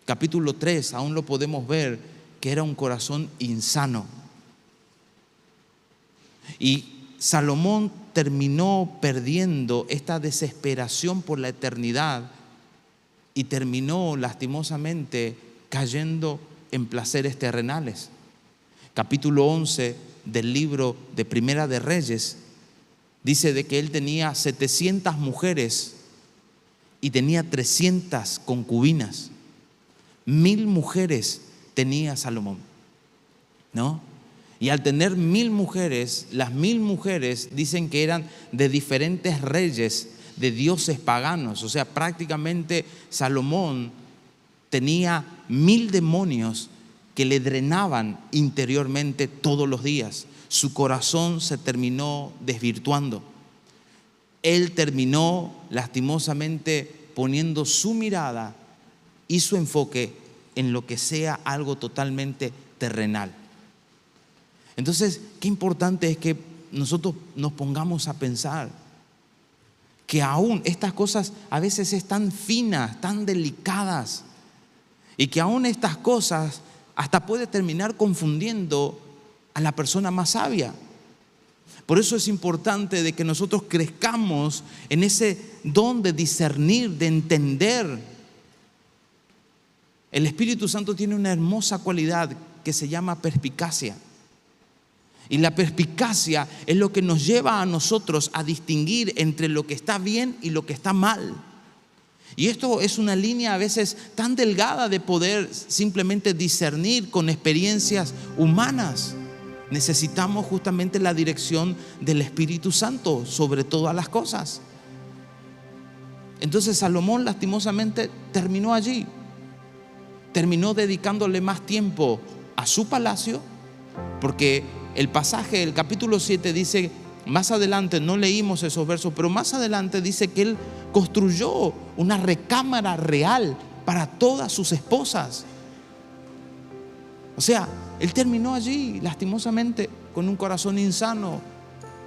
capítulo 3, aún lo podemos ver, que era un corazón insano. Y Salomón terminó perdiendo esta desesperación por la eternidad y terminó lastimosamente cayendo en placeres terrenales. Capítulo 11 del libro de Primera de Reyes dice de que él tenía 700 mujeres y tenía 300 concubinas. 1000 mujeres tenía Salomón, ¿no? Y al tener 1000 mujeres, las 1000 mujeres dicen que eran de diferentes reyes, de dioses paganos. O sea, prácticamente Salomón tenía 1000 demonios que le drenaban interiormente todos los días. Su corazón se terminó desvirtuando. Él terminó lastimosamente poniendo su mirada y su enfoque en lo que sea algo totalmente terrenal. Entonces, qué importante es que nosotros nos pongamos a pensar que aún estas cosas a veces es tan finas, tan delicadas, y que aún estas cosas hasta puede terminar confundiendo a la persona más sabia. Por eso es importante de que nosotros crezcamos en ese don de discernir, de entender. El Espíritu Santo tiene una hermosa cualidad que se llama perspicacia. Y la perspicacia es lo que nos lleva a nosotros a distinguir entre lo que está bien y lo que está mal. Y esto es una línea a veces tan delgada de poder simplemente discernir con experiencias humanas. Necesitamos justamente la dirección del Espíritu Santo sobre todas las cosas. Entonces Salomón lastimosamente terminó allí. Terminó dedicándole más tiempo a su palacio, porque el pasaje, el capítulo 7 dice, más adelante, no leímos esos versos, pero más adelante dice que él construyó una recámara real para todas sus esposas. O sea, él terminó allí, lastimosamente, con un corazón insano.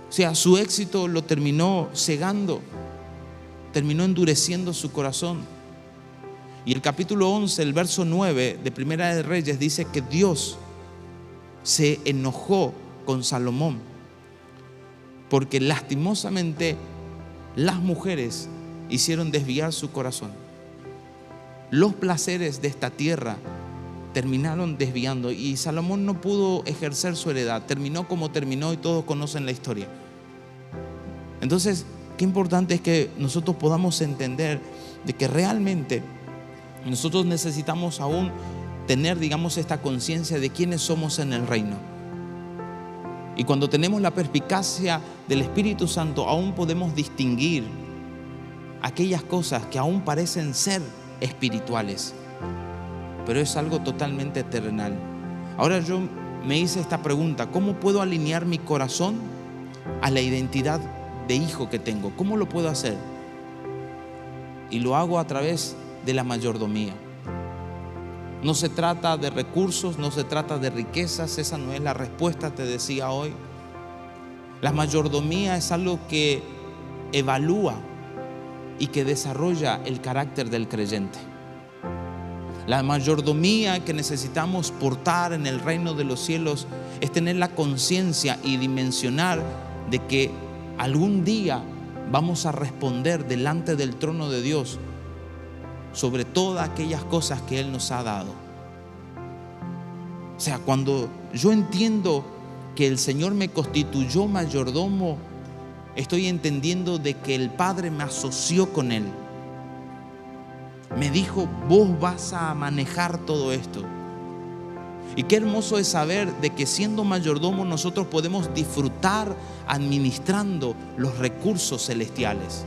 O sea, su éxito lo terminó cegando, terminó endureciendo su corazón. Y el capítulo 11, el verso 9 de Primera de Reyes dice que Dios se enojó con Salomón porque lastimosamente las mujeres hicieron desviar su corazón. Los placeres de esta tierra terminaron desviando y Salomón no pudo ejercer su heredad. Terminó como terminó y todos conocen la historia. Entonces, qué importante es que nosotros podamos entender de que realmente nosotros necesitamos aún tener, digamos, esta conciencia de quiénes somos en el reino. Y cuando tenemos la perspicacia del Espíritu Santo, aún podemos distinguir aquellas cosas que aún parecen ser espirituales, pero es algo totalmente terrenal. Ahora yo me hice esta pregunta: ¿cómo puedo alinear mi corazón a la identidad de hijo que tengo? ¿Cómo lo puedo hacer? Y lo hago a través de la mayordomía. No se trata de recursos, no se trata de riquezas, esa no es la respuesta, te decía hoy. La mayordomía es algo que evalúa y que desarrolla el carácter del creyente. La mayordomía que necesitamos portar en el reino de los cielos es tener la conciencia y dimensionar de que algún día vamos a responder delante del trono de Dios sobre todas aquellas cosas que Él nos ha dado. O sea, cuando yo entiendo que el Señor me constituyó mayordomo, estoy entendiendo de que el Padre me asoció con Él. Me dijo, vos vas a manejar todo esto. Y qué hermoso es saber de que siendo mayordomo nosotros podemos disfrutar administrando los recursos celestiales.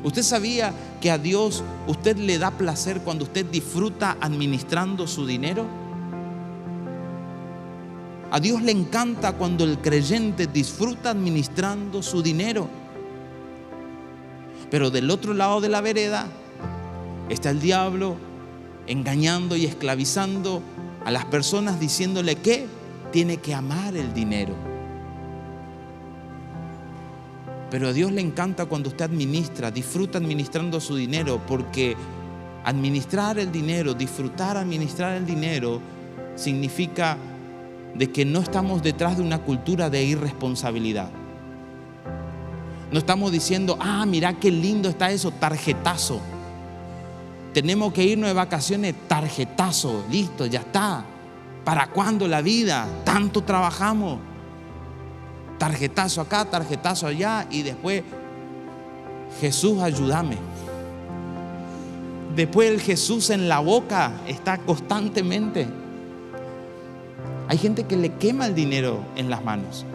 ¿Usted sabía que a Dios usted le da placer cuando usted disfruta administrando su dinero? A Dios le encanta cuando el creyente disfruta administrando su dinero. Pero del otro lado de la vereda está el diablo engañando y esclavizando a las personas, diciéndole que tiene que amar el dinero. Pero a Dios le encanta cuando usted disfruta administrando su dinero, porque administrar el dinero, disfrutar administrar el dinero, significa de que no estamos detrás de una cultura de irresponsabilidad. No estamos diciendo, mira qué lindo está eso, tarjetazo. Tenemos que irnos de vacaciones, tarjetazo, listo, ya está. ¿Para cuándo la vida? Tanto trabajamos. Tarjetazo acá, tarjetazo allá, y después, Jesús, ayúdame. Después el Jesús en la boca está constantemente. Hay gente que le quema el dinero en las manos.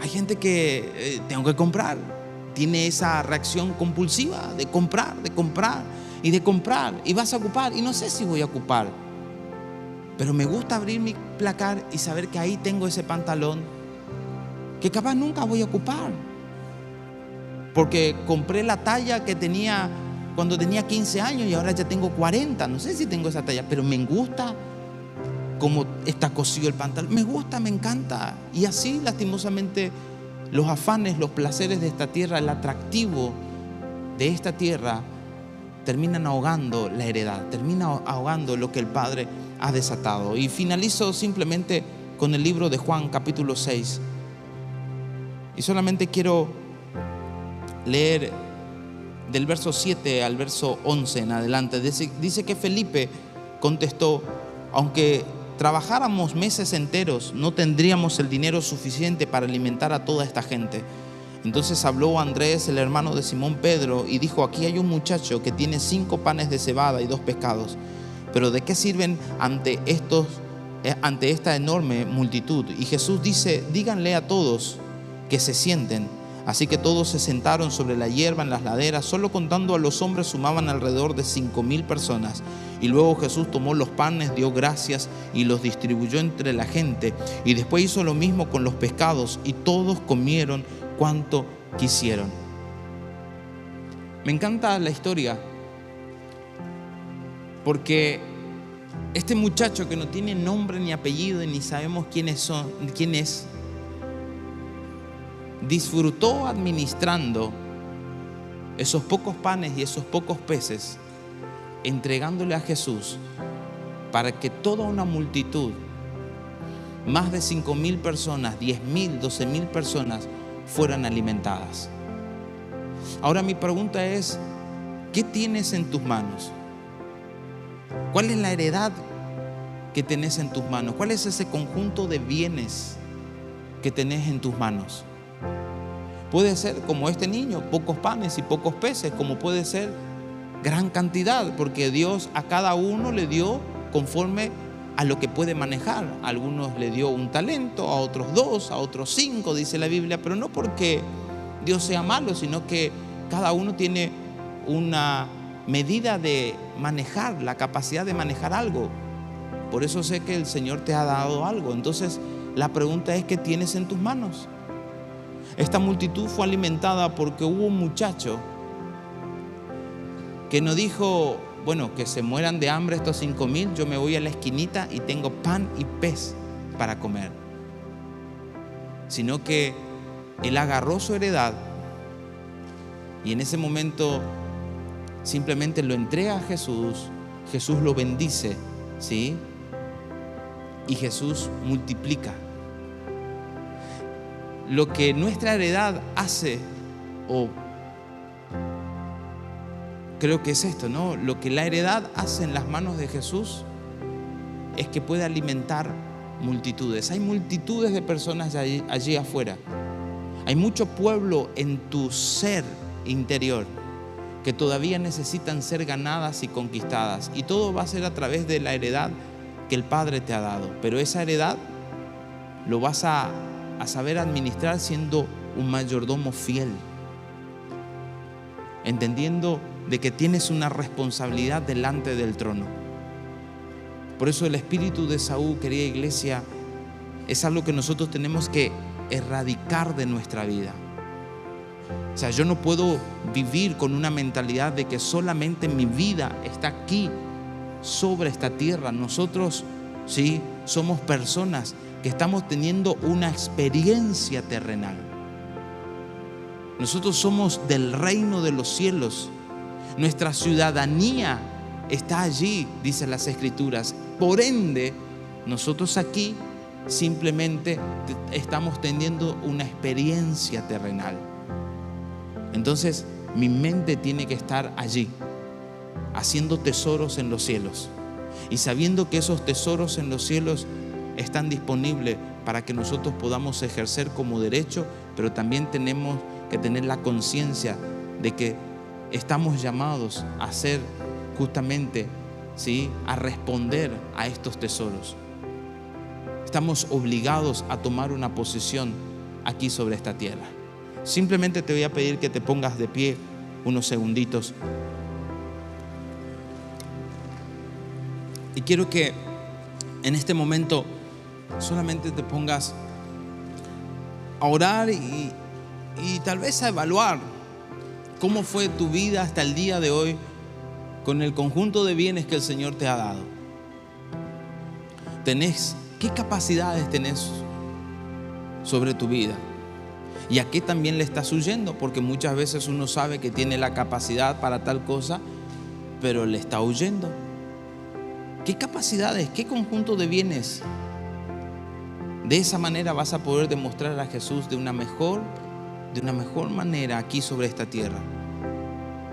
Hay gente que tengo que comprar. Tiene esa reacción compulsiva de comprar y de comprar. Y vas a ocupar, y no sé si voy a ocupar. Pero me gusta abrir mi placar y saber que ahí tengo ese pantalón que capaz nunca voy a ocupar, porque compré la talla que tenía cuando tenía 15 años y ahora ya tengo 40. No sé si tengo esa talla, pero me gusta cómo está cosido el pantalón. Me gusta, me encanta. Y así, lastimosamente, los afanes, los placeres de esta tierra, el atractivo de esta tierra, terminan ahogando la heredad, termina ahogando lo que el Padre ha desatado. Y finalizo simplemente con el libro de Juan, capítulo 6. Y solamente quiero leer del verso 7 al verso 11 en adelante. Dice que Felipe contestó: aunque trabajáramos meses enteros, no tendríamos el dinero suficiente para alimentar a toda esta gente. Entonces habló Andrés, el hermano de Simón Pedro, y dijo: aquí hay un muchacho que tiene 5 panes de cebada y 2 pescados. Pero ¿de qué sirven ante esta enorme multitud? Y Jesús dice: díganle a todos que se sienten. Así que todos se sentaron sobre la hierba en las laderas. Solo contando a los hombres sumaban alrededor de 5,000 personas. Y luego Jesús tomó los panes, dio gracias y los distribuyó entre la gente. Y después hizo lo mismo con los pescados, y todos comieron cuanto quisieron. Me encanta la historia, porque este muchacho que no tiene nombre ni apellido y ni sabemos quién es, disfrutó administrando esos pocos panes y esos pocos peces, entregándole a Jesús para que toda una multitud, más de 5,000 personas, 10,000, 12,000 personas, fueran alimentadas. Ahora mi pregunta es: ¿qué tienes en tus manos? ¿Cuál es la heredad que tenés en tus manos? ¿Cuál es ese conjunto de bienes que tenés en tus manos? Puede ser como este niño, pocos panes y pocos peces, como puede ser gran cantidad, porque Dios a cada uno le dio conforme a lo que puede manejar. A algunos le dio un talento, a otros 2, a otros 5, dice la Biblia, pero no porque Dios sea malo, sino que cada uno tiene una medida de manejar, la capacidad de manejar algo. Por eso sé que el Señor te ha dado algo. Entonces la pregunta es: ¿qué tienes en tus manos? Esta multitud fue alimentada porque hubo un muchacho que no dijo, bueno, que se mueran de hambre estos 5,000, yo me voy a la esquinita y tengo pan y pez para comer. Sino que él agarró su heredad y en ese momento simplemente lo entrega a Jesús. Jesús lo bendice, ¿sí? Y Jesús multiplica. Lo que nuestra heredad hace, o creo que es esto, ¿no? Lo que la heredad hace en las manos de Jesús es que puede alimentar multitudes. Hay multitudes de personas allí afuera. Hay mucho pueblo en tu ser interior que todavía necesitan ser ganadas y conquistadas. Y todo va a ser a través de la heredad que el Padre te ha dado. Pero esa heredad lo vas a saber administrar siendo un mayordomo fiel, entendiendo de que tienes una responsabilidad delante del trono. Por eso el espíritu de Saúl, querida iglesia, es algo que nosotros tenemos que erradicar de nuestra vida. O sea, yo no puedo vivir con una mentalidad de que solamente mi vida está aquí, sobre esta tierra. Nosotros, sí, somos personas que estamos teniendo una experiencia terrenal. Nosotros somos del reino de los cielos. Nuestra ciudadanía está allí, dicen las Escrituras. Por ende, nosotros aquí simplemente estamos teniendo una experiencia terrenal. Entonces, mi mente tiene que estar allí, haciendo tesoros en los cielos y sabiendo que esos tesoros en los cielos están disponibles para que nosotros podamos ejercer como derecho, pero también tenemos que tener la conciencia de que estamos llamados a hacer justamente, ¿sí?, a responder a estos tesoros. Estamos obligados a tomar una posición aquí sobre esta tierra. Simplemente te voy a pedir que te pongas de pie unos segunditos. Y quiero que en este momento solamente te pongas a orar y tal vez a evaluar cómo fue tu vida hasta el día de hoy con el conjunto de bienes que el Señor te ha dado. ¿Qué capacidades tenés sobre tu vida? ¿Y a qué también le estás huyendo? Porque muchas veces uno sabe que tiene la capacidad para tal cosa, pero le está huyendo. ¿Qué capacidades? ¿Qué conjunto de bienes? De esa manera vas a poder demostrar a Jesús de una mejor manera aquí sobre esta tierra.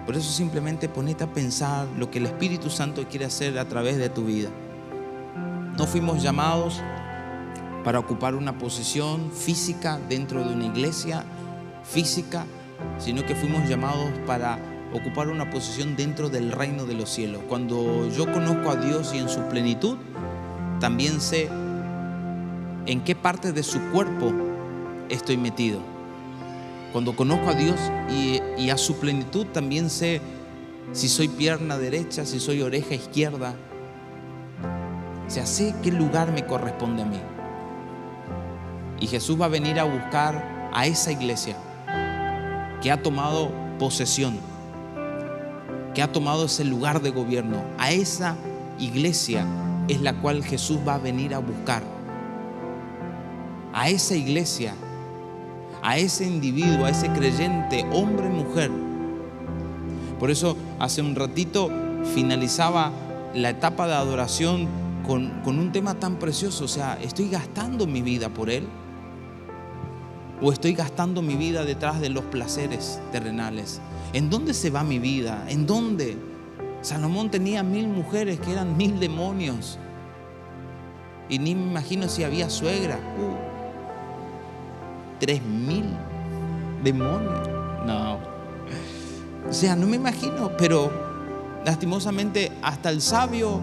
Por eso simplemente ponete a pensar lo que el Espíritu Santo quiere hacer a través de tu vida. No fuimos llamados para ocupar una posición física dentro de una iglesia física, sino que fuimos llamados para ocupar una posición dentro del reino de los cielos. Cuando yo conozco a Dios y en su plenitud, también sé en qué parte de su cuerpo estoy metido. Cuando conozco a Dios y a su plenitud, también sé si soy pierna derecha, si soy oreja izquierda. O sea, sé qué lugar me corresponde a mí. Y Jesús va a venir a buscar a esa iglesia que ha tomado posesión, que ha tomado ese lugar de gobierno. A esa iglesia es la cual Jesús va a venir a buscar. A esa iglesia, a ese individuo, a ese creyente, hombre, mujer. Por eso hace un ratito finalizaba la etapa de adoración con un tema tan precioso. O sea, ¿estoy gastando mi vida por Él? ¿O estoy gastando mi vida detrás de los placeres terrenales? ¿En dónde se va mi vida? ¿En dónde? Salomón tenía 1000 mujeres que eran 1000 demonios. Y ni me imagino si había suegra. 3000 demonios. No. O sea, no me imagino, pero lastimosamente hasta el sabio,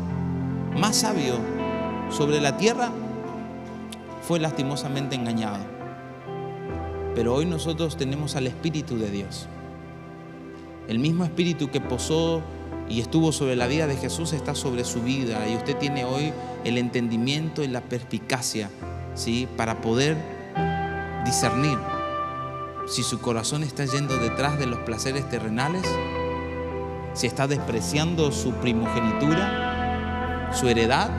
más sabio sobre la tierra, fue lastimosamente engañado. Pero hoy nosotros tenemos al Espíritu de Dios. El mismo Espíritu que posó y estuvo sobre la vida de Jesús está sobre su vida. Y usted tiene hoy el entendimiento y la perspicacia, ¿sí?, para poder discernir si su corazón está yendo detrás de los placeres terrenales si está despreciando su primogenitura, su heredad,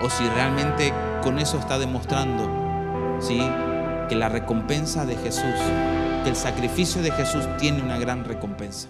o si realmente con eso está demostrando, ¿sí?, que la recompensa de Jesús, que el sacrificio de Jesús tiene una gran recompensa.